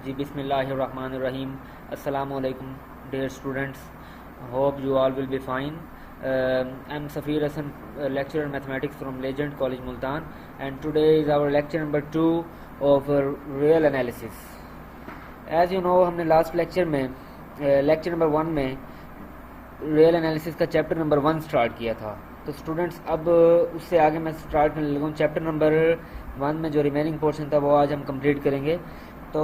जी बिस्मिल्लाहिर्रहमानिर्रहीम। अस्सलामु अलैकुम dear students, hope you all will be fine. I'm Safir Hassan, lecturer in mathematics from Legend College Multan, and today is our lecture number 2 of real analysis. As you know, हमने last lecture में lecture number 1 में real analysis का chapter number 1 start किया था। तो students अब उससे आगे मैं स्टार्ट करने लगा हूँ चैप्टर नंबर 1 में जो रिमेनिंग पोर्शन था वो आज हम कंप्लीट करेंगे। तो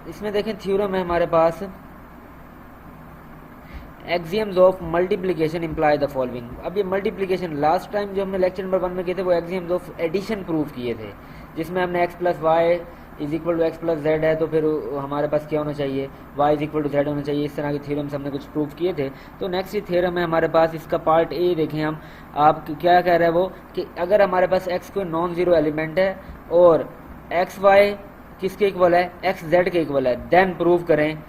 इसमें देखें थ्योरम है हमारे पास, axioms of multiplication imply the following. अब ये मल्टीप्लिकेशन लास्ट टाइम जो हमने लेक्चर नंबर 1 में किए थे वो एक्सियम्स ऑफ एडिशन प्रूव किए थे, जिसमें हमने x plus y is equal to x plus z है तो फिर हमारे पास क्या होना चाहिए, y is equal to z होना चाहिए। इस तरह के थ्योरम्स हमने कुछ प्रूव किए थे। तो नेक्स्ट ये थ्योरम है हमारे पास, इसका पार्ट ए देखें हम। आप क्या कह रहे हैं वो कि अगर हमारे पास एक्स कोई नॉन जीरो एलिमेंट है और एक्स वाई किसके इक्वल है, एक्स जेड के इक्वल है, देन प्रूव करें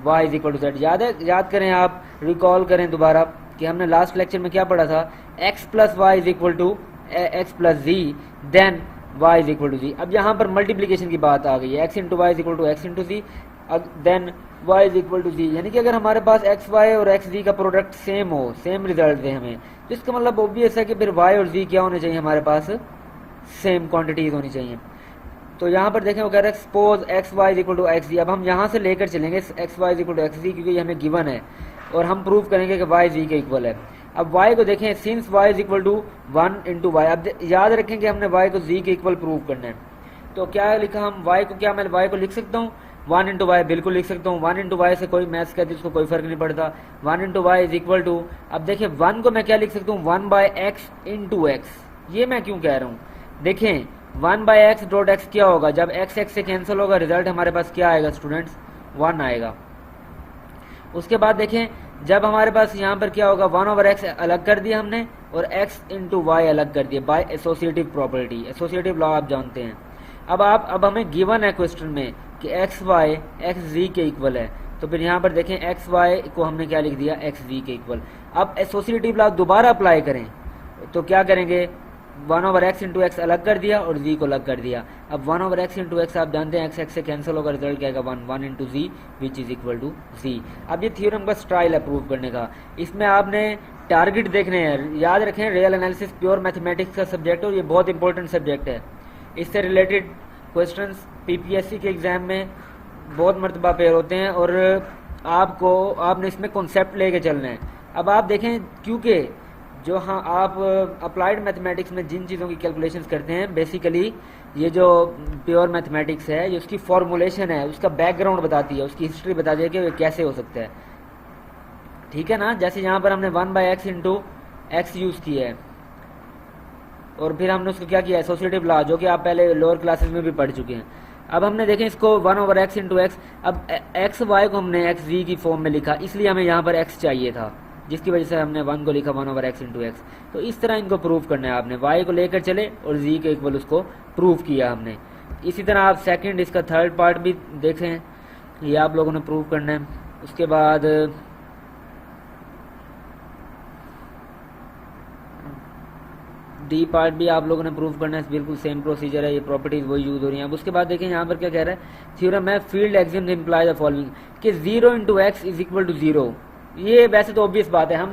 y is equal to z. याद करें, आप रिकॉल करें दोबारा कि हमने लास्ट लेक्चर में क्या पढ़ा था, x plus y is equal to x plus z, then y is equal to z. अब यहाँ पर मल्टीप्लीकेशन की बात आ गई है, x into y is equal to x into z, then y is equal to z. यानी कि अगर हमारे पास एक्स वाई और एक्स जी का प्रोडक्ट सेम हो, सेम रिजल्ट दे हमें, तो इसका मतलब ऑब्वियस है कि फिर y और z क्या होने चाहिए, हमारे पास सेम क्वांटिटीज होनी चाहिए। तो यहाँ पर देखें वो कह रहे हैं suppose x y is equal to x z. अब हम यहाँ से लेकर चलेंगे x y is equal to x z, क्योंकि ये हमें गिवन है और हम प्रूव करेंगे कि वाई जी के इक्वल है। अब वाई को देखें, since y is equal to 1 into y. अब याद रखें कि हमने वाई को जी के इक्वल प्रूव करना है। तो क्या लिखा हम वाई को, क्या मैं वाई को लिख सकता हूँ 1 इंटू वाई, बिल्कुल लिख सकता हूँ। 1 इंटू वाई से कोई मैथ्स कहती है उसको कोई फर्क नहीं पड़ता। 1 into y is equal to, अब देखिए 1 को मैं क्या लिख सकता हूँ, 1 बाय एक्स इंटू एक्स। ये मैं क्यों कह रहा हूँ, देखें 1 बाय एक्स डॉट एक्स क्या होगा, जब एक्स एक्स से कैंसिल होगा रिजल्ट हमारे पास क्या आएगा स्टूडेंट्स, 1 आएगा। उसके बाद देखें जब हमारे पास यहाँ पर क्या होगा, 1 ओवर एक्स अलग कर दिया हमने और एक्स इंटू वाई अलग कर दिया by associative property, associative law आप जानते हैं। अब हमें गिवन है क्वेश्चन में कि एक्स वाई एक्स जी के इक्वल है, तो फिर यहाँ पर देखें एक्स वाई को हमने क्या लिख दिया, एक्स जी के इक्वल। अब एसोसिएटिव लॉ दोबारा अप्लाई करें तो क्या करेंगे, 1 ओवर एक्स इंटू एक्स अलग कर दिया और जी को अलग कर दिया। अब 1 ओवर एक्स इंटू एक्स आप जानते हैं एक्स एक्स से कैंसिल होगा, रिजल्ट क्या आएगा 1 into z which is equal to z. अब ये थ्योरम का स्टाइल है प्रूव करने का, इसमें आपने टारगेट देखने हैं। याद रखें रियल एनालिसिस प्योर मैथमेटिक्स का सब्जेक्ट है और ये बहुत इंपॉर्टेंट सब्जेक्ट है। इससे रिलेटेड क्वेश्चन पीपीएससी के एग्जाम में बहुत मरतबा पेयर होते हैं और आपने इसमें कॉन्सेप्ट लेके चलना है। अब आप देखें, क्योंकि जो हाँ आप अप्लाइड मैथमेटिक्स में जिन चीज़ों की कैलकुलेशंस करते हैं, बेसिकली ये जो प्योर मैथमेटिक्स है, ये उसकी फॉर्मुलेशन है, उसका बैकग्राउंड बताती है, उसकी हिस्ट्री बताती है कि ये कैसे हो सकता है। ठीक है ना, जैसे यहाँ पर हमने 1 by x into x use किया है और फिर हमने उसको क्या किया, एसोसिएटिव लॉ, जो कि आप पहले लोअर क्लासेस में भी पढ़ चुके हैं। अब हमने देखें इसको 1 ओवर एक्स इंटू एक्स, अब एक्स वाई को हमने एक्स जी की फॉर्म में लिखा, इसलिए हमें यहाँ पर एक्स चाहिए था, जिसकी वजह से हमने 1 को लिखा 1 ओवर एक्स इंटू एक्स। तो इस तरह इनको प्रूव करना है आपने, y को लेकर चले और z के इक्वल उसको प्रूव किया हमने। इसी तरह आप सेकंड इसका थर्ड पार्ट भी देखें, ये आप लोगों ने प्रूव करना है। उसके बाद डी पार्ट भी आप लोगों ने प्रूव करना है, बिल्कुल सेम प्रोसीजर है, ये प्रॉपर्टीज वही यूज हो रही हैं। अब उसके बाद देखें यहाँ पर क्या कह रहा है, थ्योरम है field axioms imply the following कि 0 into x is equal to 0। ये वैसे तो ऑब्वियस बात है, हम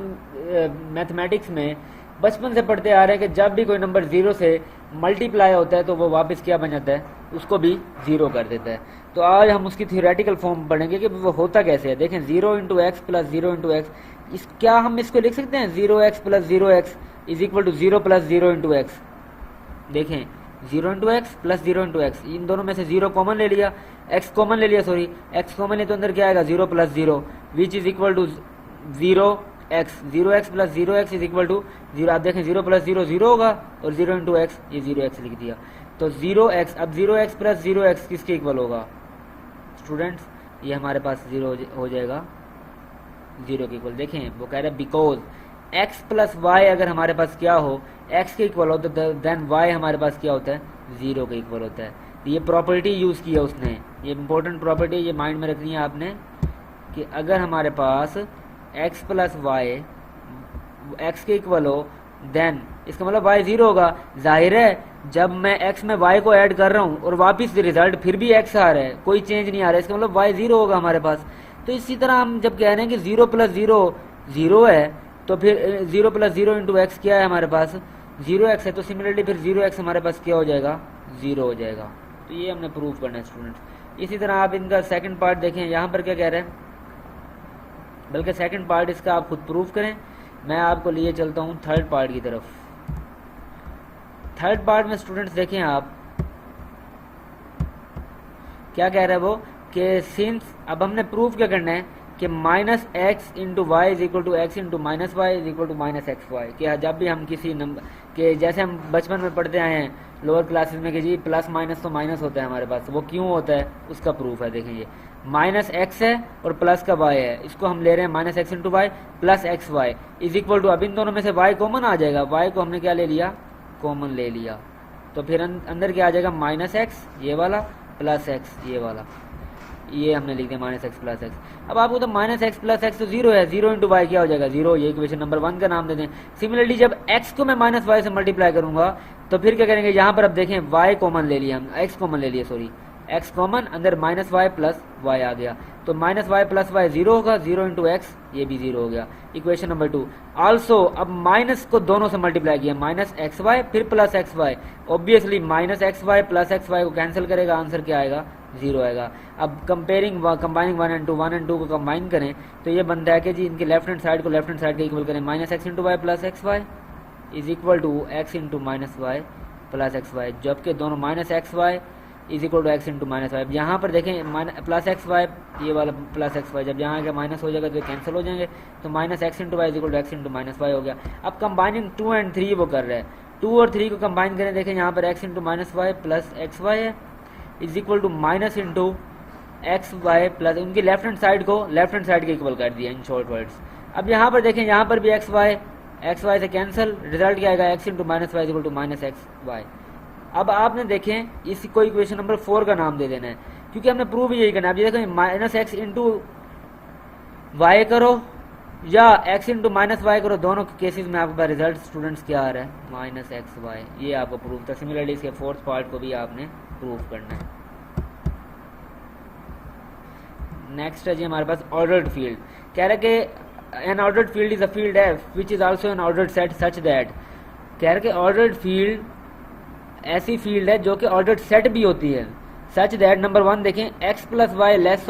मैथमेटिक्स में बचपन से पढ़ते आ रहे हैं कि जब भी कोई नंबर 0 से मल्टीप्लाई होता है तो वो वापस क्या बन जाता है, उसको भी 0 कर देता है। तो आज हम उसकी थियोरेटिकल फॉर्म पढ़ेंगे कि वो होता कैसे है। देखें 0 into x plus 0 into x, क्या हम इसको लिख सकते हैं 0x plus 0x is equal to 0 plus 0 into x. देखें 0 into x plus 0 into x, इन दोनों में से 0 कॉमन ले लिया, x कॉमन ले लिया, सॉरी x कॉमन है तो अंदर क्या आएगा 0 plus 0 which is equal to 0x। 0x plus 0x is equal to 0। आप देखें 0 प्लस 0 0 होगा और 0 इंटू एक्स ये 0x लिख दिया, तो 0x। अब 0x प्लस 0x किसके इक्वल होगा स्टूडेंट्स, ये हमारे पास 0 हो जाएगा 0 के इक्वल। देखें वो कह रहे हैं बिकॉज x प्लस वाई अगर हमारे पास क्या हो, x के इक्वल हो तो देन y हमारे पास क्या होता है, 0 के इक्वल होता है। ये प्रॉपर्टी यूज़ किया उसने, ये इंपॉर्टेंट प्रॉपर्टी, ये माइंड में रखनी है आपने कि अगर हमारे पास x प्लस वाई x के इक्वल हो देन इसका मतलब y 0 होगा। जाहिर है जब मैं x में y को ऐड कर रहा हूँ और वापस रिजल्ट फिर भी x आ रहा है, कोई चेंज नहीं आ रहा है, इसका मतलब y 0 होगा हमारे पास। तो इसी तरह हम जब कह रहे हैं कि 0 + 0 0 है, तो फिर 0 + 0 × x क्या है हमारे पास 0x है, तो सिमिलरली फिर 0x हमारे पास क्या हो जाएगा 0 हो जाएगा। तो ये हमने प्रूव करना है स्टूडेंट्स। इसी तरह आप इनका सेकंड पार्ट देखें, यहाँ पर क्या कह रहे हैं, बल्कि सेकंड पार्ट इसका आप खुद प्रूव करें, मैं आपको लिए चलता हूँ थर्ड पार्ट की तरफ। थर्ड पार्ट में स्टूडेंट्स देखें आप क्या कह रहा है वो कि सिंस, अब हमने प्रूफ क्या करना है कि -x × y = x × -y = -xy, कि जब भी हम किसी नंबर के, जैसे हम बचपन में पढ़ते आए हैं लोअर क्लासेस में कि जी प्लस माइनस तो माइनस होता है हमारे पास, वो क्यों होता है उसका प्रूफ है। देखें ये -x है और प्लस का y है, इसको हम ले रहे हैं -x × y + xy = अब इन दोनों में से y कॉमन आ जाएगा, y को हमने क्या ले लिया कॉमन ले लिया, तो फिर अंदर क्या आ जाएगा -x ये वाला +x ये वाला, ये हमने लिख दिया -x + x। अब आपको तो -x + x तो 0 है, 0 × y क्या हो जाएगा 0, ये इक्वेशन नंबर 1 का नाम दे दें। सिमिलरली जब x को मैं -y से मल्टीप्लाई करूंगा तो फिर क्या करेंगे, यहाँ पर अब देखें y कॉमन ले लिया हम, x कॉमन ले लिया सॉरी, x कॉमन, अंदर -y + y आ गया, तो -y + y 0 होगा, 0 × x ये भी 0 हो गया। इक्वेशन नंबर 2 आल्सो, अब माइनस को दोनों से मल्टीप्लाई किया, -xy फिर +xy, ऑब्वियसली -xy + xy को कैंसिल करेगा, आंसर क्या आएगा 0 आएगा। अब कंबाइनिंग 1 and 2 को कंबाइन करें तो ये बनता है कि जी इनके लेफ्ट हैंड साइड को लेफ्ट हैंड साइड के इक्वल करें, -x × y + xy = x × -y + xy, जबकि दोनों -xy = x × -y। अब यहाँ पर देखें +xy ये वाला +xy, जब यहाँ के माइनस हो जाएगा तो कैंसिल हो जाएंगे, तो -x × y = x × -y हो गया। अब कंबाइनिंग 2 and 3 वो कर रहा है, 2 और 3 को कंबाइन करें, देखें यहाँ पर x × -y + xy है -× xy प्लस, उनकी लेफ्ट हैंड साइड को लेफ्ट हैंड साइड के इक्वल कर दिया इन शॉर्ट वर्ड्स। अब यहाँ पर देखें, यहाँ पर भी xy से कैंसिल, रिजल्ट क्या आएगा x × -y = -xy। अब आपने देखें इसको इक्वेशन नंबर 4 का नाम दे देना है, क्योंकि हमने प्रूव यही करना है। अब ये देखें -x × y करो या x × -y करो, दोनों केसेस में आपके पास रिजल्ट स्टूडेंट्स क्या आ रहा है -xy, ये आपको प्रूव था। सिमिलरली इसके फोर्थ पार्ट को भी आपने प्रूव करना है। नेक्स्ट है जी हमारे पास ऑर्डर्ड फील्ड, कह रहा है कि N ordered field is a field f which is also an ordered set such that, कह रहा है कि ऑर्डर्ड फील्ड ऐसी फील्ड है जो कि ऑर्डर्ड सेट भी होती है, सच दैट नंबर 1 देखें x + y लेस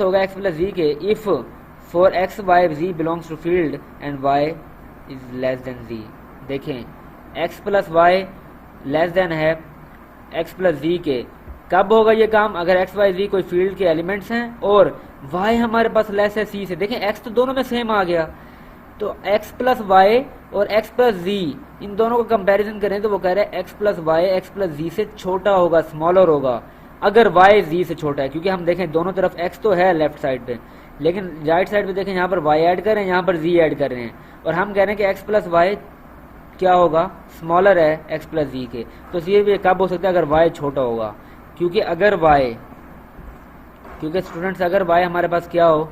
होगा x + z के, if for x y z belongs to field and y is less than z। देखें x + y लेस देन है x + z के, कब होगा ये काम, अगर x y z कोई फील्ड के एलिमेंट्स हैं और y हमारे पास लेस है c से। देखें x तो दोनों में सेम आ गया, तो x + y और x + z इन दोनों को कंपैरिजन करें तो वो कह रहे हैं x + y x + z से छोटा होगा, स्मॉलर होगा, अगर y z से छोटा है। क्योंकि हम देखें दोनों तरफ x तो है लेफ्ट साइड पे, लेकिन राइट साइड पे देखें यहाँ पर y ऐड कर रहे हैं, यहाँ पर z ऐड कर रहे हैं, और हम कह रहे हैं कि x + y क्या होगा स्मॉलर है x + z के। तो ये भी कब हो सकता है, अगर y छोटा होगा, क्योंकि अगर स्टूडेंट्स अगर y हमारे पास क्या हो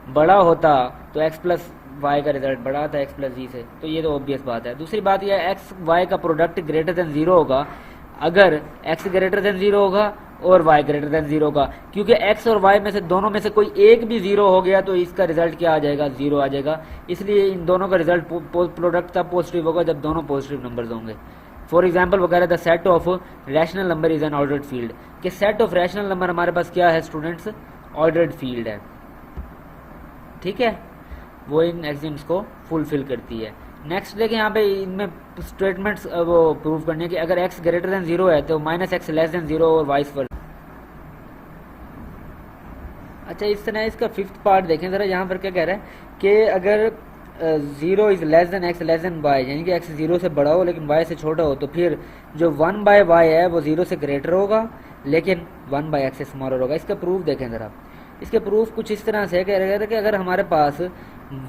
बड़ा होता तो x + y का रिजल्ट बड़ा आता है x + z से, तो ये तो ऑब्वियस बात है। दूसरी बात यह है x y का प्रोडक्ट ग्रेटर देन 0 होगा, अगर x ग्रेटर देन 0 होगा और y ग्रेटर देन 0 होगा, क्योंकि x और y में से दोनों में से कोई एक भी 0 हो गया तो इसका रिजल्ट क्या आ जाएगा 0 आ जाएगा। इसलिए इन दोनों का रिजल्ट प्रोडक्ट तब पॉजिटिव होगा जब दोनों पॉजिटिव नंबर्स होंगे। फॉर एग्जाम्पल वो कह रहा था set of rational number is an ordered field, कि सेट ऑफ रैशनल नंबर हमारे पास क्या है स्टूडेंट्स ऑर्डर्ड फील्ड है, ठीक है, वो इन एक्सिम्स को फुलफिल करती है। नेक्स्ट देखिए यहाँ पे इनमें स्टेटमेंट्स वो प्रूव करने की, अगर x ग्रेटर देन 0 है तो -x लेस देन 0 और वाइस वर्सा। अच्छा, इस तरह इसका फिफ्थ पार्ट देखें जरा, यहाँ पर क्या कह रहा है कि अगर 0 is less than x less than y, यानी कि x 0 से बड़ा हो लेकिन y से छोटा हो, तो फिर जो 1/y है वो 0 से ग्रेटर होगा लेकिन 1/x से स्मॉलर होगा। इसका प्रूफ देखें जरा, इसके प्रूफ कुछ इस तरह से कह रहे थे कि अगर हमारे पास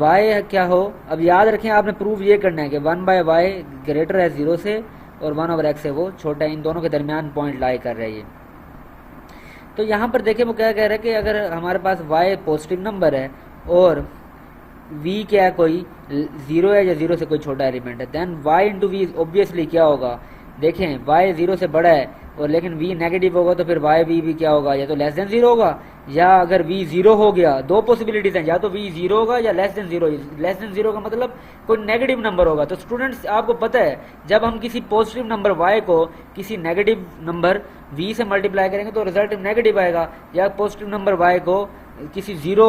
y क्या हो, अब याद रखें आपने प्रूफ ये करना है कि 1/y ग्रेटर है 0 से और 1/x है वो छोटा है, इन दोनों के दरमियान पॉइंट लाई कर रहा है ये। तो यहाँ पर देखें वो क्या कह रहा है कि अगर हमारे पास y पॉजिटिव नंबर है और v क्या है कोई 0 है या 0 से कोई छोटा एलिमेंट है, देन y × v ऑब्वियसली क्या होगा देखें y 0 से बड़ा है और लेकिन v नेगेटिव होगा तो फिर y भी क्या होगा, या तो लेस देन 0 होगा, या अगर v 0 हो गया, दो पॉसिबिलिटीज हैं, या तो v 0 होगा या लेस देन 0। लेस देन 0 का मतलब कोई नेगेटिव नंबर होगा। तो स्टूडेंट्स आपको पता है जब हम किसी पॉजिटिव नंबर y को किसी नेगेटिव नंबर v से मल्टीप्लाई करेंगे तो रिजल्ट नेगेटिव आएगा, या पॉजिटिव नंबर y को किसी जीरो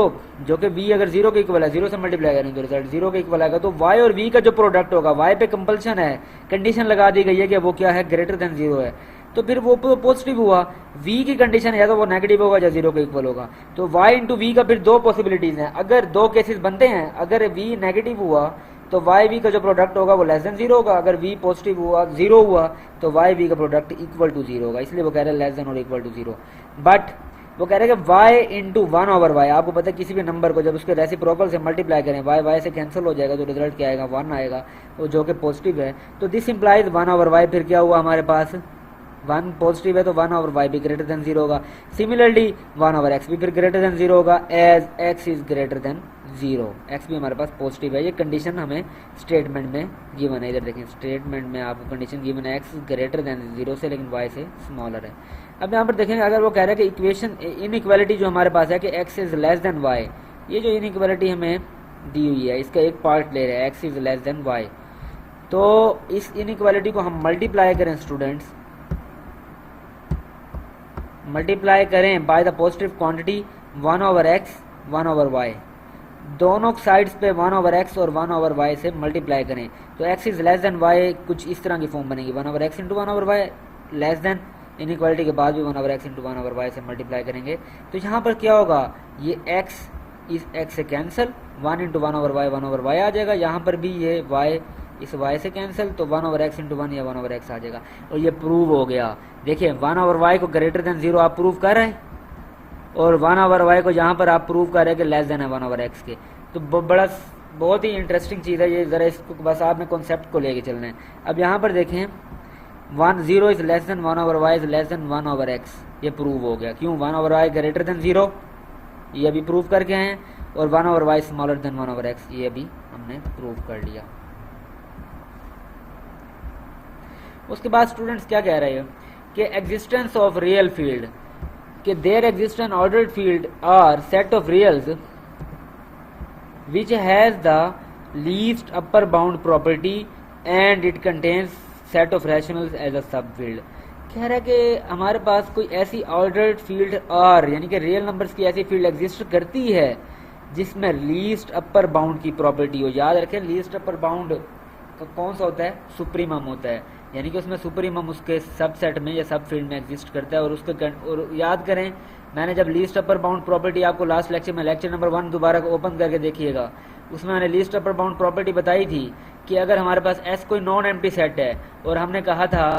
जो कि v अगर 0 के इक्वल है, 0 से मल्टीप्लाई करेंगे तो रिजल्ट 0 के इक्वल आएगा। तो y और v का जो प्रोडक्ट होगा, y पे कंपल्शन है, कंडीशन लगा दी गई है कि वो क्या है, ग्रेटर देन 0 है, तो फिर वो पॉजिटिव हुआ। v की कंडीशन है या तो वो नेगेटिव होगा या 0 के इक्वल होगा। तो y इंटू वी का फिर दो पॉसिबिलिटीज हैं, अगर दो केसेस बनते हैं, अगर v नेगेटिव हुआ तो y v का जो प्रोडक्ट होगा वो लेस देन 0 होगा, अगर v पॉजिटिव हुआ 0 हुआ तो y v का प्रोडक्ट इक्वल टू 0 होगा, इसलिए वो कह रहे हैं लेस देन और इक्वल टू 0। बट वो कह रहे हैं कि y इंटू 1 ओवर वाई, आपको पता है किसी भी नंबर को जब उसके रेसिप्रोकल से मल्टीप्लाई करें y से कैंसिल हो जाएगा तो रिजल्ट क्या आएगा, 1 आएगा, तो जो कि पॉजिटिव है। तो दिस इंप्लाइज 1 ओवर वाई, फिर क्या हुआ हमारे पास 1 पॉजिटिव है तो 1 ओवर वाई भी ग्रेटर देन 0 होगा। सिमिलरली 1 ओवर एक्स भी फिर ग्रेटर देन 0 होगा, as x is greater than 0, x भी हमारे पास पॉजिटिव है। ये कंडीशन हमें स्टेटमेंट में गिवन है, इधर देखें स्टेटमेंट में आपको कंडीशन गिवन है एक्स ग्रेटर देन 0 से, लेकिन वाई से स्मॉलर है। अब यहाँ पर देखेंगे अगर वो कह रहा है कि इक्वेशन इनइक्वालिटी जो हमारे पास है कि x is less than y, ये जो इनइक्वालिटी हमें दी हुई है इसका एक पार्ट ले रहे हैं x is less than y, तो इस इनइक्वालिटी को हम मल्टीप्लाई करें स्टूडेंट्स, मल्टीप्लाई करें by the positive quantity 1 over x 1 over y, दोनों साइड्स पे 1 ओवर एक्स और 1 ओवर वाई से मल्टीप्लाई करें तो x is less than y कुछ इस तरह की फॉर्म बनेगी, 1 over x into 1 over y less than, inequality के बाद भी 1 over x into 1 over y से मल्टीप्लाई करेंगे तो यहाँ पर क्या होगा, ये एक्स इस एक्स से कैंसिल, 1 इंटू 1 ओवर वाई आ जाएगा, यहाँ पर भी ये वाई इस y से कैंसिल, तो 1 ओवर एक्स इंटू 1 या 1 ओवर एक्स आ जाएगा, और ये प्रूव हो गया। देखिए 1 ओवर वाई को ग्रेटर देन 0 आप प्रूव कर रहे हैं और 1 ओवर वाई को यहाँ पर आप प्रूव कर रहे हैं कि लेस देन है 1 ओवर एक्स के। तो बड़ा बहुत ही इंटरेस्टिंग चीज़ है ये, ज़रा इसको बस आपने कॉन्सेप्ट को लेके चलना है। अब यहाँ पर देखें 0 is less than 1 over y is less than 1 over x, ये प्रूव हो गया। क्यों, 1 ओवर वाई ग्रेटर देन 0 ये अभी प्रूव करके हैं, और 1 over y smaller than 1 over x ये अभी हमने प्रूव कर लिया। उसके बाद स्टूडेंट्स क्या कह रहे हैं कि एग्जिस्टेंस ऑफ रियल फील्ड, कि there exist an ordered field R set of reals which has the least upper bound property and it contains set of rationals as a subfield. कह रहा है कि हमारे पास कोई ऐसी ऑर्डर्ड फील्ड आर यानी कि रियल नंबर्स की ऐसी फील्ड एग्जिस्ट करती है जिसमें लीस्ट अपर बाउंड की प्रॉपर्टी हो। याद रखें लीस्ट अपर बाउंड कौन सा होता है, सुप्रीमम होता है, यानी कि उसमें सुप्रीमम उसके सबसेट में या सब फील्ड में एग्जिस्ट करता है। और उसके और याद करें मैंने जब लीस्ट अपर बाउंड प्रॉपर्टी आपको लास्ट लेक्चर में लेक्चर नंबर 1 दोबारा ओपन करके देखिएगा, उसमें मैंने लीस्ट अपर बाउंड प्रॉपर्टी बताई थी कि अगर हमारे पास एस कोई नॉन एम्प्टी सेट है और हमने कहा था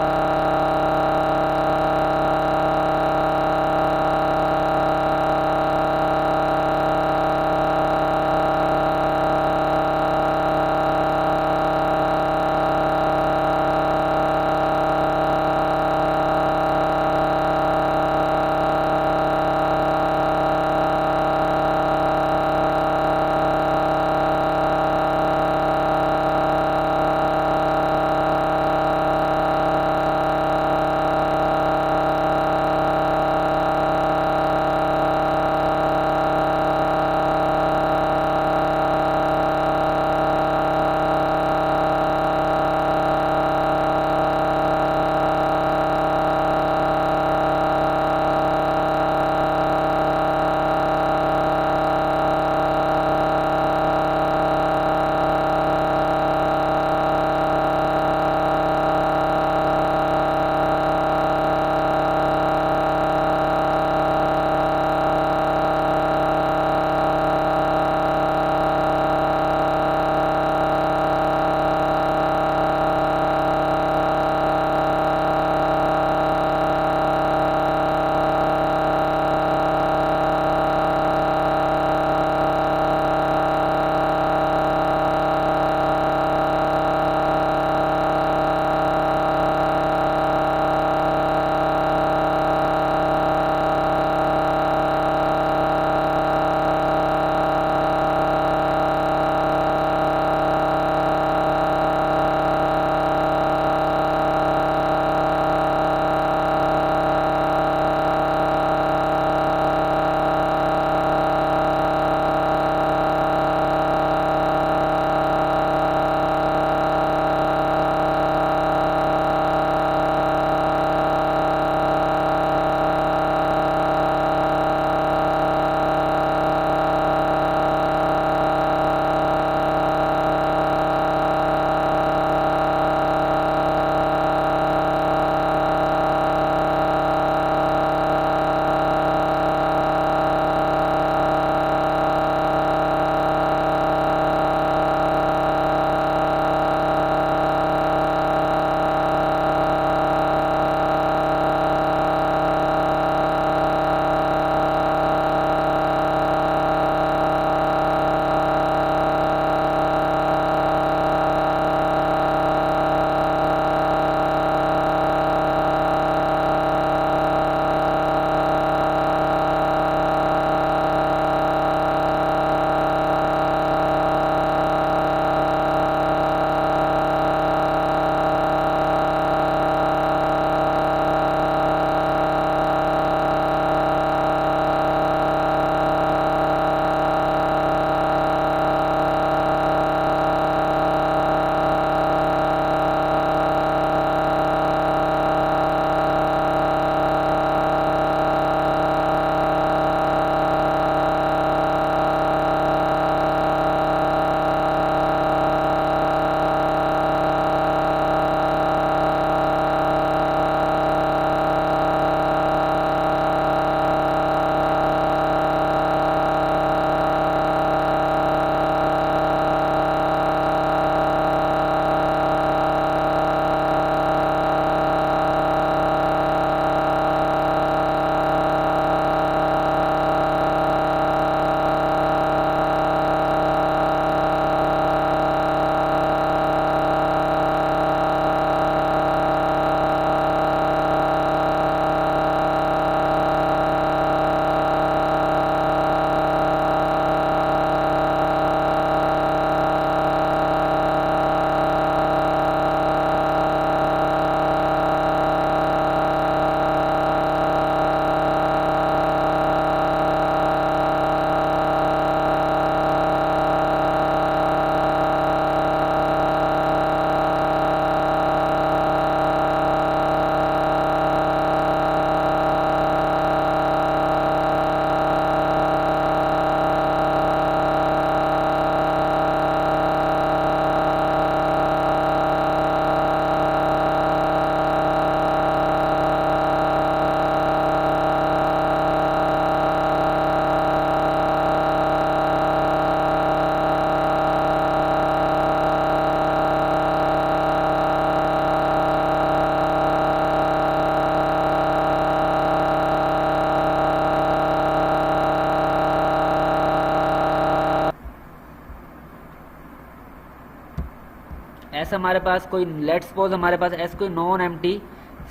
एस हमारे पास कोई, लेट्स सपोज हमारे पास एस कोई नॉन एम्प्टी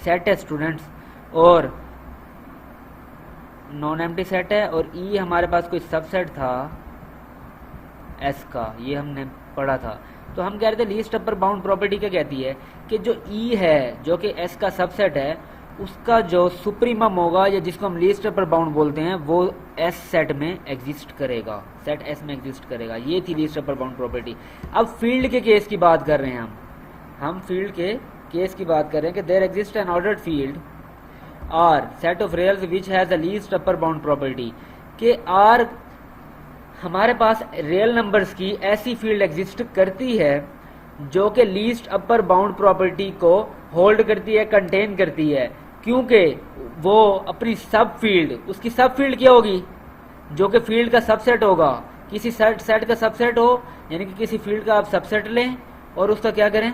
सेट है स्टूडेंट्स, और नॉन एम्प्टी सेट है, और ई हमारे पास कोई सबसेट था एस का, ये हमने पढ़ा था। तो हम कह रहे थे लीस्ट अपर बाउंड प्रॉपर्टी क्या कहती है कि जो ई है जो कि एस का सबसेट है, उसका जो सुप्रीमम होगा या जिसको हम लीस्ट अपर बाउंड बोलते हैं वो एस सेट में एग्जिस्ट करेगा, सेट एस में एग्जिस्ट करेगा। ये थी लीस्ट अपर बाउंड प्रॉपर्टी। अब फील्ड के केस की बात कर रहे हैं हम फील्ड के केस की बात कर रहे हैं कि there exist an ordered field R set of reals which has the least upper bound property, के आर हमारे पास रियल नंबर्स की ऐसी फील्ड एग्जिस्ट करती है जो कि लीस्ट अपर बाउंड प्रॉपर्टी को होल्ड करती है, कंटेन करती है, क्योंकि वो अपनी सब फील्ड, उसकी सब फील्ड क्या होगी, जो कि फील्ड का सबसेट होगा, किसी सेट का सबसेट हो, यानी कि किसी फील्ड का आप सबसेट लें और उसका क्या करें,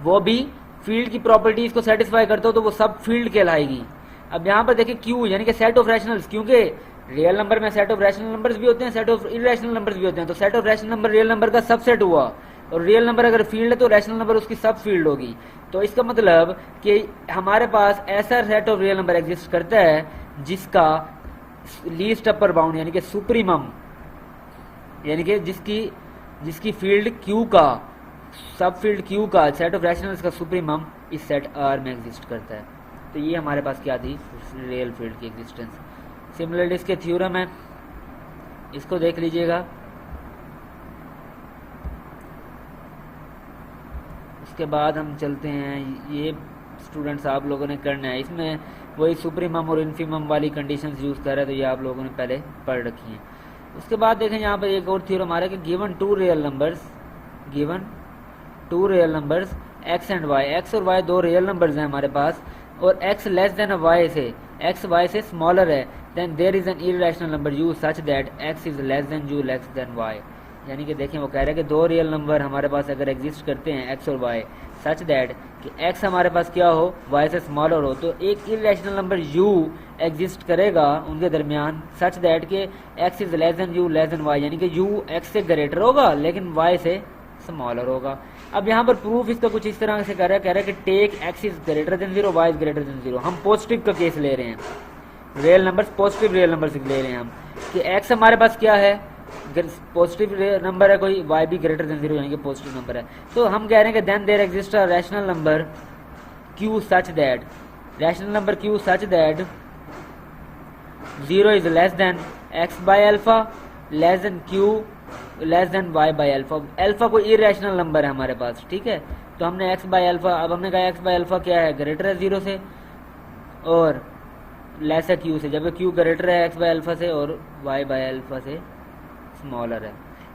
वो भी फील्ड की प्रॉपर्टीज को सेटिस्फाई करते हो तो वो सब फील्ड कहलाएगी। अब यहाँ पर देखिए क्यू यानी कि सेट ऑफ रैशनल्स, क्योंकि रियल नंबर में सेट ऑफ रैशनल नंबर्स भी होते हैं, सेट ऑफ इरेशनल नंबर्स भी होते हैं, तो set of rational number real number का सबसेट हुआ, और रियल नंबर अगर फील्ड है तो रैशनल नंबर उसकी सब फील्ड होगी। तो इसका मतलब कि हमारे पास ऐसा set of real number exist करता है जिसका लीस्ट अपर बाउंड यानी कि सुप्रीमम, यानी कि जिसकी फील्ड क्यू का, सब फील्ड क्यू का, सेट ऑफ रैशनल्स का सुप्रीमम इस सेट आर में एग्जिस्ट करता है। तो ये हमारे पास क्या थी, रियल फील्ड की एग्जिस्टेंस। सिमिलरली इसके थ्योरम है, इसको देख लीजिएगा। उसके बाद हम चलते हैं, ये स्टूडेंट्स आप लोगों ने करना है, इसमें वही सुप्रीमम और इन्फीमम वाली कंडीशंस यूज कर रहे हैं, तो ये आप लोगों ने पहले पढ़ रखी हैं। उसके बाद देखें यहाँ पर एक और थ्योरम आ रहा है कि given two real numbers x and y, x और वाई दो रियल नंबर्स हैं हमारे पास, और x लेस देन वाई से, x y से स्मॉलर है, then there is an irrational number u such that x is less than u less than y। यानी कि देखें वो कह रहे हैं कि दो रियल नंबर हमारे पास अगर एग्जिस्ट करते हैं x और y, सच दैट कि x हमारे पास क्या हो, y से स्मॉलर हो, तो एक इरेशनल नंबर u एग्जिस्ट करेगा उनके दरमियान, सच दैट कि x is less than u less than y, यानी कि u x से ग्रेटर होगा लेकिन y से स्मॉलर होगा। अब यहाँ पर प्रूफ इसका कुछ इस तरह से कह रहा है कि take x is greater than 0, y is greater than 0। हम पॉजिटिव का केस ले रहे हैं, real numbers, positive real numbers ले रहे हैं हम, कि x हमारे पास क्या है, पॉजिटिव नंबर है कोई, y भी ग्रेटर देन 0 यानी कि पॉजिटिव नंबर है। तो हम कह रहे हैं कि then there exist a rational number q such that, rational number q such that 0 is less than x by alpha, less than q less than y by alpha. Alpha कोई irrational number है हमारे पास, ठीक है, तो हमने x by alpha, अब हमने कहा x बाई अल्फा क्या है, ग्रेटर है 0 से और लेस है q से, जब q ग्रेटर है x बाई अल्फा से और y बाई अल्फा से स्मॉलर है,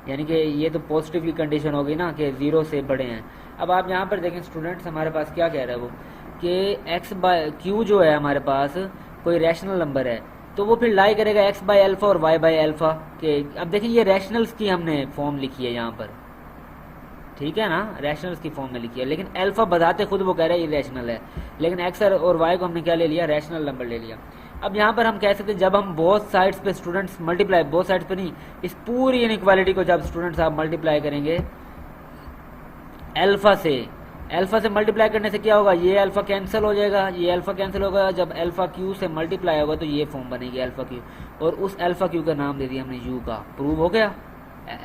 यानी कि ये तो पॉजिटिव की कंडीशन होगी ना कि 0 से बड़े हैं। अब आप यहाँ पर देखें स्टूडेंट्स, हमारे पास क्या कह रहा है वो कि x बाई q जो है हमारे पास कोई रैशनल नंबर है, तो वो फिर लाई करेगा x बाई अल्फा और y बाई अल्फा के। अब देखिए ये रैशनल्स की हमने फॉर्म लिखी है यहाँ पर, ठीक है ना, रैशनल्स की फॉर्म में लिखी है, लेकिन अल्फा बताते खुद वो कह रहा है इरेशनल है, लेकिन x और y को हमने क्या ले लिया, रैशनल नंबर ले लिया। अब यहाँ पर हम कह सकते हैं जब हम बोथ साइड्स पे स्टूडेंट्स मल्टीप्लाई, बोथ साइड्स पे नहीं, इस पूरी इनइक्वालिटी को जब स्टूडेंट्स आप मल्टीप्लाई करेंगे अल्फा से मल्टीप्लाई करने से क्या होगा, ये अल्फा कैंसिल हो जाएगा, ये अल्फा कैंसिल होगा, जब अल्फा क्यू से मल्टीप्लाई होगा तो ये फॉर्म बनेगी अल्फा क्यू, और उस अल्फा क्यू का नाम दे दिया हमने यू का। प्रूव हो गया,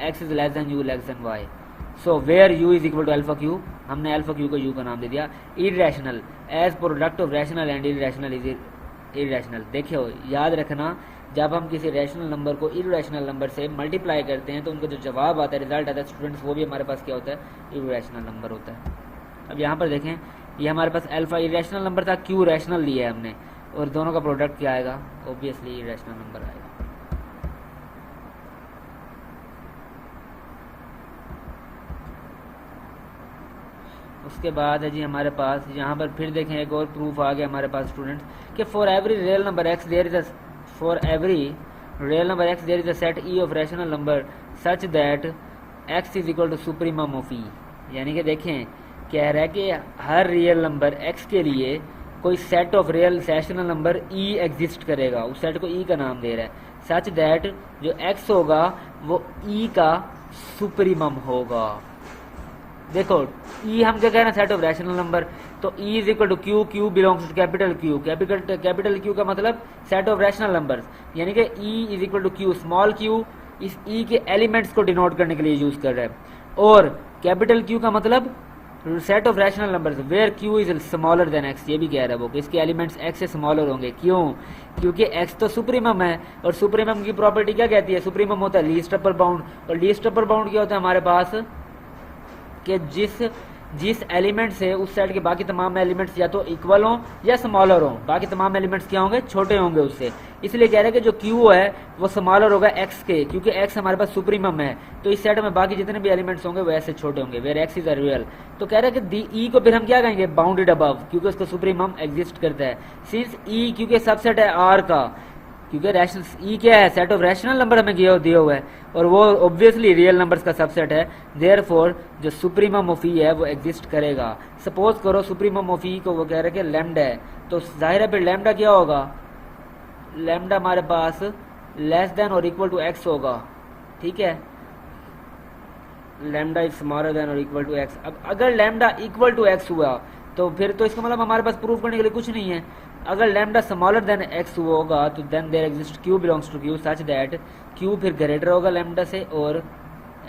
x is less than u less than y, so where u is equal to alpha q, हमने अल्फा क्यू को u का नाम दे दिया। Irrational as product of rational and irrational is irrational. देखियो याद रखना, जब हम किसी रैशनल नंबर को इरेशनल नंबर से मल्टीप्लाई करते हैं तो उनका जो जवाब आता है, रिजल्ट आता है स्टूडेंट्स, वो भी हमारे पास क्या होता है, इरेशनल नंबर होता है। अब यहाँ पर देखें, ये हमारे पास अल्फा इरेशनल नंबर था, क्यू रैशनल लिया है हमने, और दोनों का प्रोडक्ट क्या आएगा, ऑब्वियसली इरेशनल नंबर आएगा। उसके बाद है जी हमारे पास यहाँ पर फिर देखें एक और प्रूफ आ गया हमारे पास स्टूडेंट्स कि for every real number x there is a set E of rational number such that x is equal to supremum of E. यानी कि देखें कह रहा है कि हर रियल नंबर x के लिए कोई set of real rational number e exist करेगा, उस सेट को e का नाम दे रहा है, सच दैट जो x होगा वो e का सुप्रीमम होगा। देखो ई हम क्या कह रहे हैं, सेट ऑफ रैशनल नंबर, तो e is equal to q, q belongs to capital q, capital q का मतलब सेट ऑफ रैशनल नंबर्स, यानी कि e is equal to q, small q इस ई के एलिमेंट्स को डिनोट करने के लिए यूज कर रहा है, और कैपिटल क्यू का मतलब set of rational numbers where q is smaller than x, ये भी कह रहा है वो कि इसके एलिमेंट्स एक्स से स्मॉलर होंगे। क्यों? क्योंकि एक्स तो सुप्रीमम है, और सुप्रीमम की प्रॉपर्टी क्या कहती है, सुप्रीमम होता है लीस्ट अपर बाउंड, और लीस्ट अपर बाउंड क्या होता है हमारे पास कि जिस एलिमेंट से उस सेट के बाकी तमाम एलिमेंट्स या तो इक्वल हों या स्मॉलर हों, बाकी तमाम एलिमेंट्स क्या होंगे, छोटे होंगे उससे। इसलिए कह रहे हैं कि जो क्यू है वो स्मॉलर होगा एक्स के, क्योंकि एक्स हमारे पास सुप्रीमम है, तो इस सेट में बाकी जितने भी एलिमेंट्स होंगे वो ऐसे छोटे होंगे, where x is a real. तो कह रहे हैं कि ई को फिर हम क्या कहेंगे, बाउंडेड अबव, क्योंकि उसका सुप्रीमम एग्जिस्ट करता है। सिंस ई क्योंकि सबसेट है आर का, क्योंकि रैशनल ई क्या है, सेट ऑफ रैशनल नंबर हमें दिया हुआ है, और वो ऑब्वियसली रियल नंबर्स का सबसेट है, देयरफॉर जो सुप्रीमम ऑफ ई है वो एग्जिस्ट करेगा। सपोज करो सुप्रीमम ऑफ ई को वो कह रहे हैं कि लैम्डा है, तो जाहिर है फिर लैम्डा क्या होगा, लैम्डा हमारे पास लेस देन और इक्वल टू एक्स होगा, ठीक है, लैम्डा इज स्मॉलर देन और इक्वल टू एक्स। अब अगर लैम्डा इक्वल टू एक्स हुआ तो फिर तो इसका मतलब हमारे पास प्रूफ करने के लिए कुछ नहीं है। अगर लैम्डा स्मॉलर देन एक्स होगा तो then there exist q belongs to q such that q फिर ग्रेटर होगा लैम्डा से और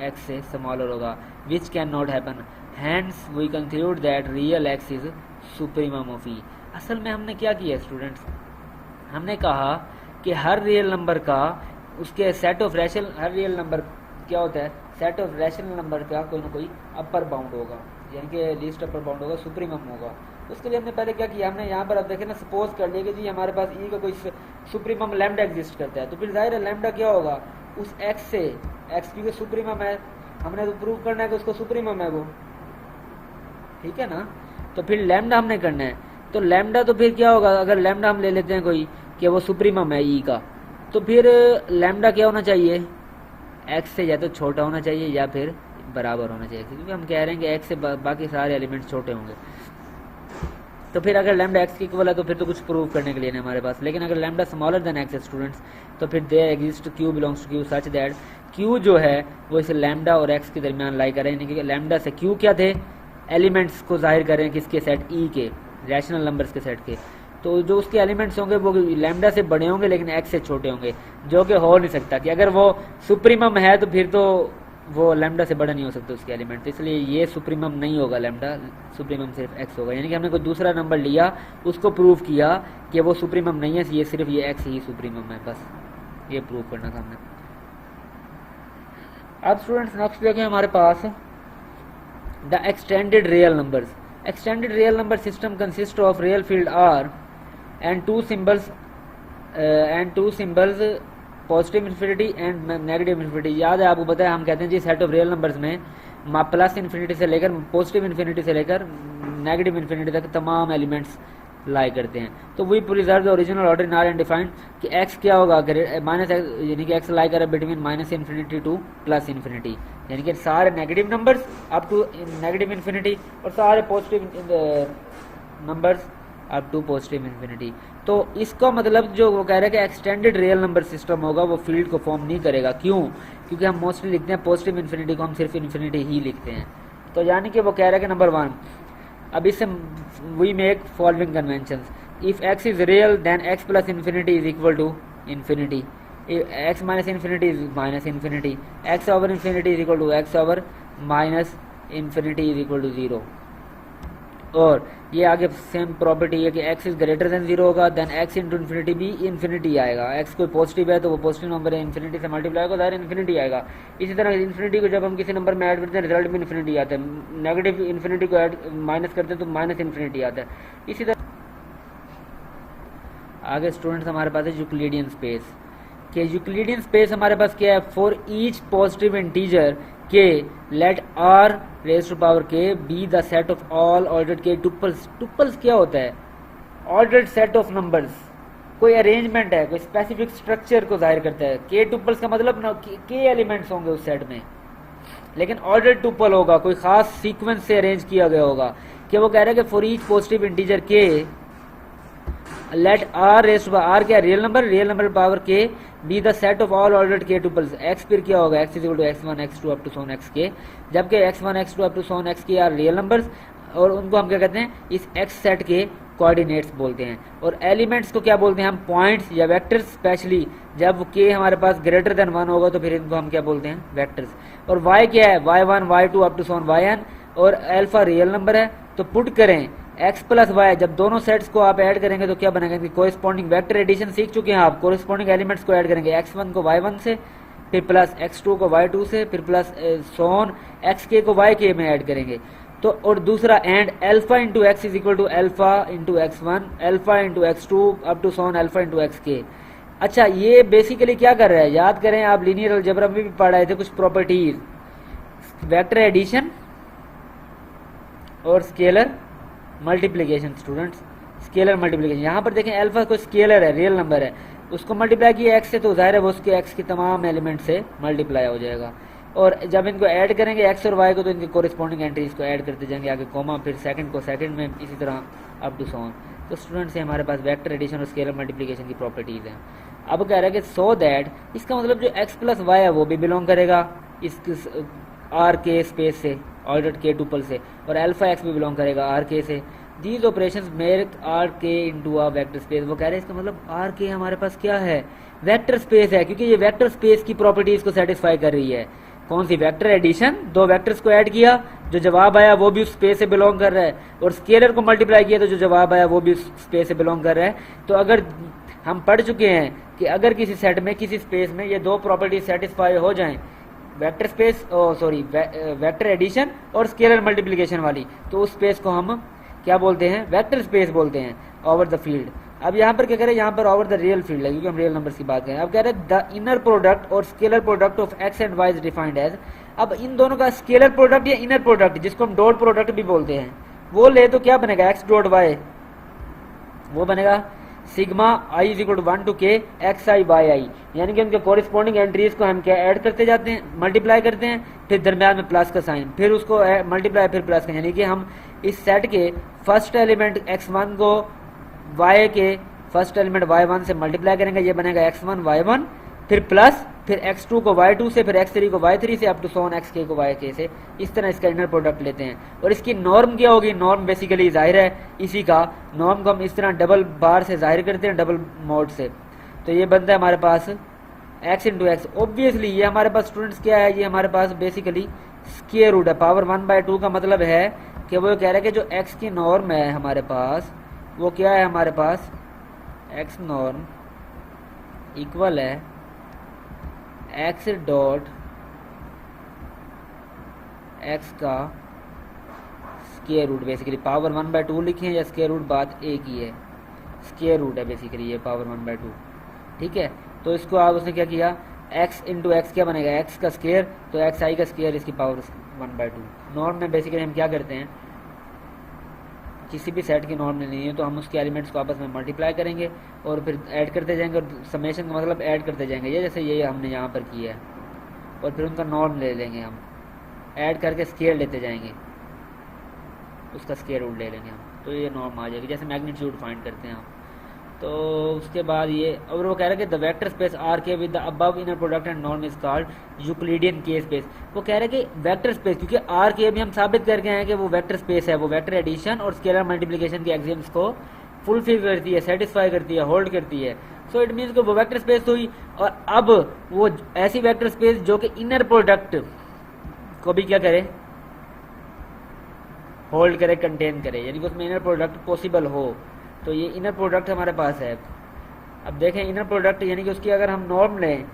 एक्स से स्मॉलर होगा, which can not happen, hence we conclude that real x is supremum of E. असल में हमने क्या किया स्टूडेंट्स, हमने कहा कि हर रियल नंबर का उसके set of rational, her real number क्या होता है, सेट ऑफ रैशनल नंबर का कोई ना कोई अपर बाउंड होगा, यानी कि लीस्ट अपर बाउंड होगा, सुप्रीमम होगा। उसके लिए हमने पहले क्या किया, हमने यहाँ पर अब देखे ना, सपोज कर लिया कि जी हमारे पास ई का कोई सुप्रीमम लैम्डा एग्जिस्ट करता है, तो फिर जाहिर है लैम्डा क्या होगा, उस एक्स से, एक्स क्योंकि सुप्रीमम है, हमने तो प्रूव करना है कि उसको सुप्रीमम है वो, ठीक है ना, तो फिर लैम्डा हमने करना है, तो लैम्डा तो फिर क्या होगा, अगर लैम्डा हम ले लेते हैं कोई कि वो सुप्रीमम है ई का, तो फिर लैम्डा क्या होना चाहिए, एक्स से या तो छोटा होना चाहिए या फिर बराबर होना चाहिए, क्योंकि हम कह रहे हैं कि एक्स से बाकी सारे एलिमेंट्स छोटे होंगे। तो फिर अगर लैम्डा एक्स की इक्वल है तो फिर तो कुछ प्रूव करने के लिए नहीं हमारे पास, लेकिन अगर lambda smaller than x students, तो फिर there exist q belongs to q such that q जो है वो इस लैम्डा और एक्स के दरमियान लाई करें, यानी कि लैम्डा से क्यू क्या थे, एलिमेंट्स को जाहिर करें किसके सेट ई के, रैशनल नंबर्स के सेट के, तो जो उसके एलिमेंट्स होंगे वो लैम्डा से बड़े होंगे लेकिन एक्स से छोटे होंगे, जो कि हो नहीं सकता, कि अगर वो सुप्रीमम है तो फिर तो वो लैम्डा से बड़ा नहीं हो सकता उसके एलिमेंट, तो इसलिए ये सुप्रीमम नहीं होगा, लैम्डा सुप्रीमम सिर्फ एक्स होगा, यानी कि हमने कोई दूसरा नंबर लिया उसको प्रूव किया कि वो सुप्रीमम नहीं है, ये सिर्फ ये एक्स ही सुप्रीमम है, बस ये प्रूव करना था हमने। अब स्टूडेंट्स नेक्स्ट देखें हमारे पास the extended real numbers. Extended real number system consist of real field R and two symbols positive infinity and negative infinity. याद है आपको पता है, हम कहते हैं जी सेट ऑफ रियल नंबर्स में प्लस इन्फिनिटी से लेकर पॉजिटिव इन्फिनिटी से लेकर नेगेटिव इन्फिनिटी तक तमाम एलिमेंट्स लाई करते हैं। तो we preserve the original order in R and defined कि एक्स क्या होगा, माइनस एक्स, यानी कि एक्स लाई करे between minus infinity to plus infinity, यानी कि सारे negative numbers up to negative infinity और सारे positive numbers up to positive infinity. तो इसका मतलब जो वो कह रहे हैं कि एक्सटेंडेड रियल नंबर सिस्टम होगा वो फील्ड को फॉर्म नहीं करेगा। क्यों? क्योंकि हम मोस्टली लिखते हैं पॉजिटिव इन्फिनिटी को हम सिर्फ इन्फिनिटी ही लिखते हैं। तो यानी कि वो कह रहा है कि नंबर 1, अब इससे we make following conventions, if x is real then x plus infinity is equal to infinity, x minus infinity is minus infinity, x over infinity is equal to x over minus infinity is equal to 0। और ये आगे same property है कि x is greater than 0 होगा, then x into infinity भी infinity आएगा। x कोई positive है तो वो पॉजिटिव नंबर है, इन्फिनिटी से मल्टीप्लाई होगा दायरा इन्फिनिटी आएगा। इसी तरह इन्फिनिटी को जब हम किसी नंबर में ऐड करते हैं रिजल्ट में इन्फिनिटी आता है, नेगेटिव इन्फिनिटी को ऐड माइनस करते हैं तो माइनस इन्फिनिटी आता है। इसी तरह आगे स्टूडेंट्स हमारे पास है यूक्लिडियन स्पेस, कि यूक्लिडियन स्पेस हमारे पास क्या है, for each positive integer k let R raise to power k be the set of all ordered k tuples. Tuples क्या होता है? ऑर्डर्ड सेट ऑफ नंबर्स, कोई अरेंजमेंट है, कोई स्पेसिफिक स्ट्रक्चर को जाहिर करता है। के टुपल्स का मतलब ना के एलिमेंट्स होंगे उस सेट में, लेकिन ऑर्डर्ड टुपल होगा, कोई खास सीक्वेंस से अरेंज किया गया होगा। कि वो कह रहा है कि for each positive integer k let R raise to R क्या real number, real number power k be the set of all ordered k tuples, x फिर क्या होगा, x is equal to x1 x2 up to so on x k, जबकि x1 x2 up to so on x k are real numbers, और उनको हम क्या कहते हैं, इस एक्स सेट के कोऑर्डिनेट्स बोलते हैं। और एलिमेंट्स को क्या बोलते हैं हम, पॉइंट्स या वेक्टर्स, स्पेशली जब के हमारे पास ग्रेटर देन 1 होगा तो फिर इनको हम क्या बोलते हैं, वेक्टर्स। और वाई क्या है, y1 y2 up to so on yn, और अल्फा रियल नंबर है, तो पुट करें x प्लस वाई, जब दोनों सेट्स को आप ऐड करेंगे तो क्या बनेगा, कोरिस्पॉन्डिंग वेक्टर एडिशन सीख चुके हैं आप, कोरिस्पॉन्डिंग एलिमेंट्स को ऐड करेंगे, x1 को y1 से, फिर प्लस x2 को y2 से, फिर प्लस सोन xk को yk में ऐड करेंगे। तो और दूसरा and alpha into x is equal to alpha into x1 alpha into x2 up to so on alpha into xk। अच्छा, ये बेसिकली क्या कर रहा है, याद करें आप लीनियर अलजेब्रा में भी पढ़ रहे थे कुछ प्रॉपर्टीज, वेक्टर एडिशन और scalar multiplication. Students, scalar multiplication, यहाँ पर देखें अल्फा कोई स्केलर है, रियल नंबर है, उसको मल्टीप्लाई किया एक्स से तो जाहिर है वो उसके एक्स के तमाम एलिमेंट से मल्टीप्लाई हो जाएगा। और जब इनको ऐड करेंगे एक्स और वाई को, तो इनके कोरिस्पॉन्डिंग एंट्रीज को ऐड करते जाएंगे, आगे कोमा, फिर सेकंड को सेकंड में, इसी तरह अप टू सोन। तो स्टूडेंट्स से हमारे पास वेक्टर एडिशन और स्केलर मल्टीप्लिकेशन की प्रॉपर्टीज हैं। अब कह रहा है कि सो दैट, इसका मतलब जो एक्स प्लस वाई है वो भी बिलोंग करेगा इस आर के स्पेस से, ऑर्डर्ड के टुपल से, और अल्फा एक्स भी बिलोंग करेगा आर के से। दीज ऑपरेशंस मेक आर के इनटू अ वेक्टर स्पेस। वो कह रहे हैं इसका मतलब आर के हमारे पास क्या है, वेक्टर स्पेस है, क्योंकि ये वेक्टर स्पेस की प्रॉपर्टीज को सेटिस्फाई कर रही है। कौन सी, वेक्टर एडिशन, दो वेक्टर्स को ऐड किया, जो जवाब आया वो भी उस स्पेस से बिलोंग कर रहा है, और स्केलर को मल्टीप्लाई किया तो जो जवाब आया वो भी उस स्पेस से बिलोंग कर रहा है। तो अगर हम पढ़ चुके हैं कि अगर किसी सेट में, किसी स्पेस में ये दो प्रॉपर्टीज सेटिस्फाई हो जाएं, vector space, sorry vector addition और स्केलर मल्टीप्लिकेशन वाली, तो उस स्पेस को हम क्या बोलते हैं, वेक्टर स्पेस बोलते हैं ओवर द फील्ड। अब यहाँ पर क्या करें, यहाँ पर ओवर द रियल फील्ड है, क्योंकि हम रियल नंबर्स की बात करें। अब कह रहे हैं द इनर प्रोडक्ट और scalar product of x and y is defined as. अब इन दोनों का स्केलर प्रोडक्ट या इनर प्रोडक्ट, जिसको हम डॉट प्रोडक्ट भी बोलते हैं, वो ले तो क्या बनेगा, एक्स डॉट वाई, वो बनेगा sigma i is equal to 1 to k x i y i, यानी कि उनके कोरिस्पॉन्डिंग एंट्रीज को हम क्या ऐड करते जाते हैं, मल्टीप्लाई करते हैं, फिर दरम्यान में प्लस का साइन, फिर उसको मल्टीप्लाई, फिर प्लस का, यानी कि हम इस सेट के फर्स्ट एलिमेंट x1 को y के फर्स्ट एलिमेंट y1 से मल्टीप्लाई करेंगे, ये बनेगा x1 y1, फिर प्लस, फिर x2 को y2 से, फिर x3 को y3 से, अप टू सोन xk को yk से। इस तरह इसका इनर प्रोडक्ट लेते हैं। और इसकी नॉर्म क्या होगी, नॉर्म बेसिकली जाहिर है इसी का, नॉर्म को हम इस तरह डबल बार से जाहिर करते हैं, डबल मोड से, तो ये बनता है हमारे पास x इंटू एक्स। ऑब्वियसली ये हमारे पास स्टूडेंट्स क्या है, ये हमारे पास बेसिकली स्क्वायर रूट है, पावर 1/2 का मतलब है कि वो कह रहा है कि जो x की नॉर्म है हमारे पास, वो क्या है हमारे पास, x नॉर्म इक्वल है x डॉट x का स्क्वायर रूट, बेसिकली पावर 1/2 लिखे हैं या स्क्वायर रूट, बात एक ही है, स्क्वायर रूट है बेसिकली ये पावर 1/2, ठीक है। तो इसको आप उसने क्या किया, x इंटू एक्स क्या बनेगा, x का स्क्वायर, तो एक्स आई का स्क्वायर, इसकी पावर 1/2। नॉर्म में बेसिकली हम क्या करते हैं, किसी भी सेट की नॉर्म नहीं है तो हम उसके एलिमेंट्स को आपस में मल्टीप्लाई करेंगे और फिर ऐड करते जाएंगे, और समेशन का मतलब ऐड करते जाएंगे, ये जैसे ये हमने यहाँ पर किया है, और फिर उनका नॉर्म ले लेंगे हम, ऐड करके स्केयर लेते जाएंगे, उसका स्केयर रूट ले लेंगे हम, तो ये नॉर्म आ जाएगी, जैसे मैग्नीट्यूड फाइंड करते हैं हम। तो उसके बाद ये, और वो कह रहा है कि द वेक्टर स्पेस आर के with the above inner product and norm is called Euclidean के स्पेस। वो कह रहे हैं कि वेक्टर स्पेस, क्योंकि आर के भी हम साबित करके हैं कि वो वेक्टर स्पेस है, वो वेक्टर एडिशन और स्केलर मल्टीप्लिकेशन के एक्सियम्स को फुलफिल करती है, सेटिस्फाई करती है, होल्ड करती है। सो इट मीन्स कि वो वेक्टर स्पेस हुई, और अब वो ऐसी वेक्टर स्पेस जो कि इनर प्रोडक्ट को भी क्या करे, होल्ड करे, कंटेन करे, यानी कि उसमें इनर प्रोडक्ट पॉसिबल हो, तो ये इनर प्रोडक्ट हमारे पास है। अब देखें इनर प्रोडक्ट यानी कि उसकी अगर हम नॉर्म लें,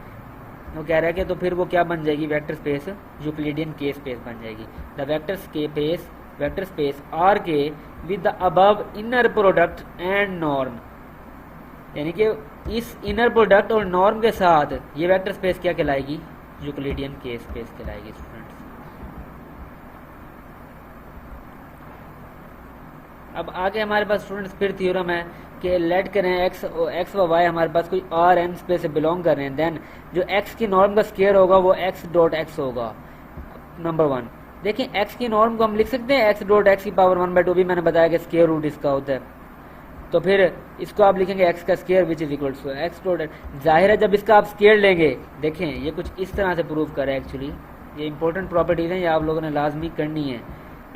वो कह रहा है कि तो फिर वो क्या बन जाएगी, वेक्टर स्पेस यूक्लिडियन के स्पेस बन जाएगी। द वेक्टर स्पेस आर के with the above inner product and norm, यानी कि इस इनर प्रोडक्ट और नॉर्म के साथ ये वेक्टर स्पेस क्या कहलाएगी, यूक्लिडियन के स्पेस कहलाएगी। स्टूडेंट्स, अब आगे हमारे पास स्टूडेंट्स फिर थ्योरम है कि लेट करें एक्स व वाई हमारे पास कोई आर एन स्पेस से बिलोंग कर रहे हैं, देन जो एक्स की नॉर्म का स्क्वायर होगा वो एक्स डॉट एक्स होगा। नंबर 1 देखिए, एक्स की नॉर्म को हम लिख सकते हैं एक्स डॉट एक्स की पावर 1/2, भी मैंने बताया कि स्क्वायर रूट इसका होता है, तो फिर इसको आप लिखेंगे एक्स का square which is equal to x dot x. जाहिर है जब इसका आप स्केयर लेंगे, देखें ये कुछ इस तरह से प्रूव कर है एक्चुअली, ये इंपॉर्टेंट प्रॉपर्टीज़ हैं, ये आप लोगों ने लाजमी करनी है।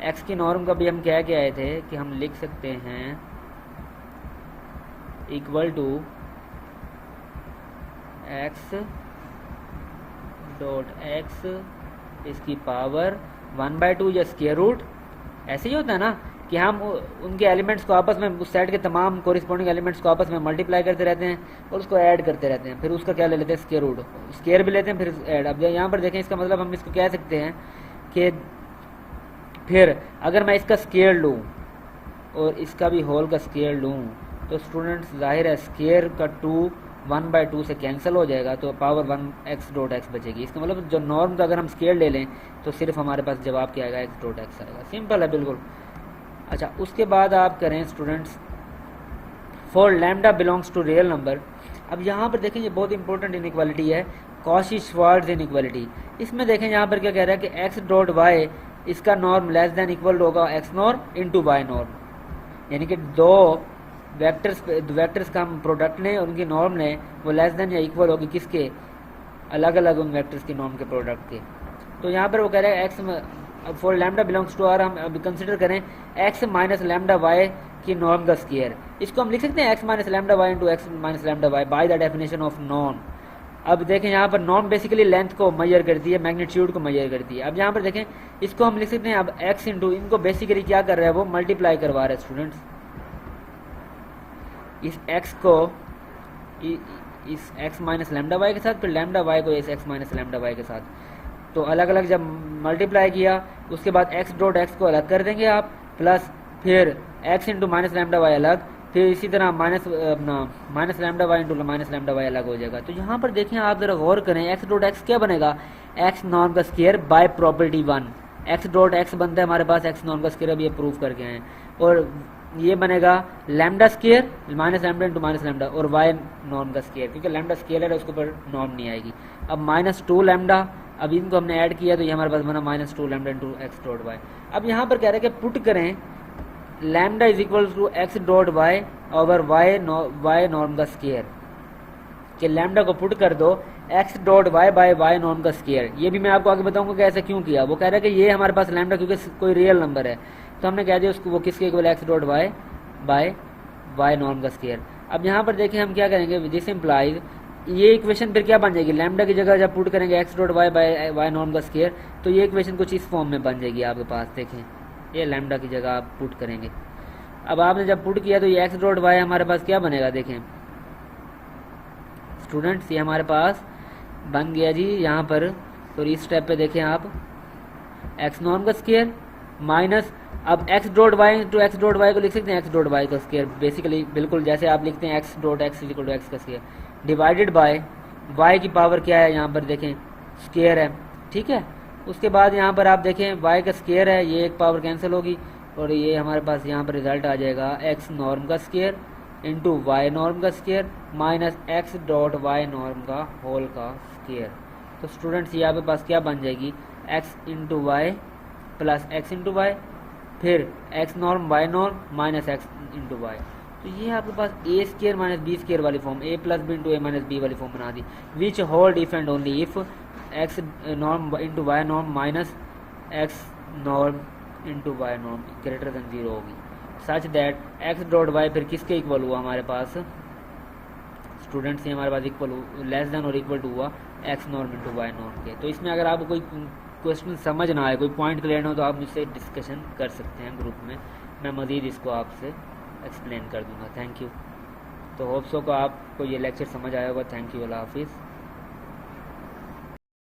एक्स की नॉर्म का भी हम कह के आए थे कि हम लिख सकते हैं equal to x dot x इसकी पावर 1/2 या स्केयर रूट। ऐसे ही होता है ना कि हम उनके एलिमेंट्स को आपस में, उस सेट के तमाम कोरिस्पॉन्डिंग एलिमेंट्स को आपस में मल्टीप्लाई करते रहते हैं और उसको ऐड करते रहते हैं, फिर उसका क्या ले लेते हैं स्केयर रूट, स्केयर भी लेते हैं फिर ऐड। अब यहाँ पर देखें इसका मतलब हम इसको कह सकते हैं कि फिर अगर मैं इसका स्केयर लूँ और इसका भी होल का स्केयर लूँ तो स्टूडेंट्स जाहिर है स्केयर का 2 1/2 से कैंसिल हो जाएगा, तो पावर 1 एक्स डॉट एक्स बचेगी। इसका मतलब जो नॉर्म का अगर हम स्केयर ले लें तो सिर्फ हमारे पास जवाब क्या आएगा, एक्स डॉट एक्स आएगा। सिंपल है बिल्कुल। अच्छा, उसके बाद आप करें students for lambda belongs to real number. अब यहाँ पर देखें ये बहुत इंपॉर्टेंट इनइक्वालिटी है, कॉची-श्वार्ट्ज इनइक्वालिटी। इसमें देखें यहाँ पर क्या कह रहा है कि एक्स डॉट वाई इसका नॉर्म लेस देन इक्वल होगा x norm into y norm, यानी कि दो वेक्टर्स का हम प्रोडक्ट ने और उनकी नॉर्म ने वो लेस देन या इक्वल होगी किसके, अलग अलग उन वेक्टर्स की नॉर्म के प्रोडक्ट के। तो यहाँ पर वो कह रहे हैं x for lambda belongs to R, हम अभी कंसिडर करें एक्स माइनस लैम्डा वाई की नॉर्म का स्केयर। इसको हम लिख सकते हैं x minus lambda y into x minus lambda y by the definition of norm. अब देखें यहाँ पर नॉर्म बेसिकली लेंथ को मेजर करती है, मैग्नीट्यूड को मेजर करती है। अब यहाँ पर देखें इसको हम लिख सकते हैं अब एक्स इंटू, इनको बेसिकली क्या कर रहा है वो मल्टीप्लाई करवा रहा है स्टूडेंट्स, इस x को इस x माइनस लैम्डा वाई के साथ, फिर लैम्डा वाई को इस x माइनस लैम्डा वाई के साथ। तो अलग अलग जब मल्टीप्लाई किया उसके बाद x डॉट x को अलग कर देंगे आप, प्लस फिर x into minus lambda y अलग, फिर इसी तरह minus lambda y into minus lambda y अलग हो जाएगा। तो यहाँ पर देखें आप जरा गौर करें, x डॉट x क्या बनेगा, x नॉर्म का square by property 1। x dot x बनता है हमारे पास x नॉर्म का स्केयर, अब ये प्रूव करके आए, और ये बनेगा lambda square minus lambda into minus lambda और वाई नॉर्म का स्केयर, क्योंकि लैम्डा स्केयर है उसके ऊपर नॉर्म नहीं आएगी। अब -2 लैम्डा, अब इनको हमने ऐड किया तो ये हमारे पास बना -2 lambda into x dot y. अब यहाँ पर कह रहे हैं कि पुट करें lambda is equal to x dot y over y norm का स्केयर, कि लैम्डा को पुट कर दो x dot y by y norm का स्केयर। ये भी मैं आपको आगे बताऊंगा कि ऐसा क्यों किया। वो कह रहा है कि ये हमारे पास लैम्डा क्योंकि कोई रियल नंबर है तो हमने कह दिया उसको वो किसके equal x dot y by y norm का स्केयर। अब यहाँ पर देखें हम क्या करेंगे, दिस इम्प्लाइज, ये इक्वेशन फिर क्या बन जाएगी, लैम्डा की जगह जब पुट करेंगे x dot y by y norm का स्केयर तो ये इक्वेशन कुछ इस फॉर्म में बन जाएगी आपके पास। देखें ये लैम्डा की जगह आप पुट करेंगे। अब आपने जब पुट किया तो ये एक्स डॉट वाई हमारे पास क्या बनेगा, देखें स्टूडेंट्स ये हमारे पास बन गया जी यहाँ पर। तो इस स्टेप पे देखें आप एक्स नॉर्म का स्केयर माइनस, अब x dot y to x dot y को लिख सकते हैं एक्स डॉट वाई का स्केयर, बेसिकली बिल्कुल जैसे आप लिखते हैं x dot x equal to x का स्केयर, डिवाइडेड बाय वाई की पावर क्या है यहाँ पर देखें स्केयर है, ठीक है। उसके बाद यहाँ पर आप देखें वाई का स्केयर है, ये एक पावर कैंसिल होगी और ये हमारे पास यहाँ पर रिजल्ट आ जाएगा एक्स नॉर्म का स्केयर इंटू वाई नॉर्म का square minus x dot y norm का होल का स्केयर। तो स्टूडेंट्स ये आपके पास क्या बन जाएगी, x into y plus x into y, फिर x norm y norm minus x into y. तो ये आपके पास a square minus b square वाली form, a plus b into a minus b वाली फॉर्म बना दी, which hold if and only if x norm into y norm minus x norm into y norm greater than 0 होगी, such that x dot y फिर किसके equal हुआ हमारे पास students, ये हमारे पास इक्वल लेस देन और इक्वल टू हुआ x norm into y norm के। तो इसमें अगर आपको कोई क्वेश्चन समझ ना आए, कोई पॉइंट क्लियर ना हो तो आप मुझसे डिस्कशन कर सकते हैं ग्रुप में, मैं मज़ीद इसको आपसे एक्सप्लेन कर दूंगा। Thank you. तो होप सो को आपको ये लेक्चर समझ आया होगा। थैंक यू, अल्लाह हाफिज़।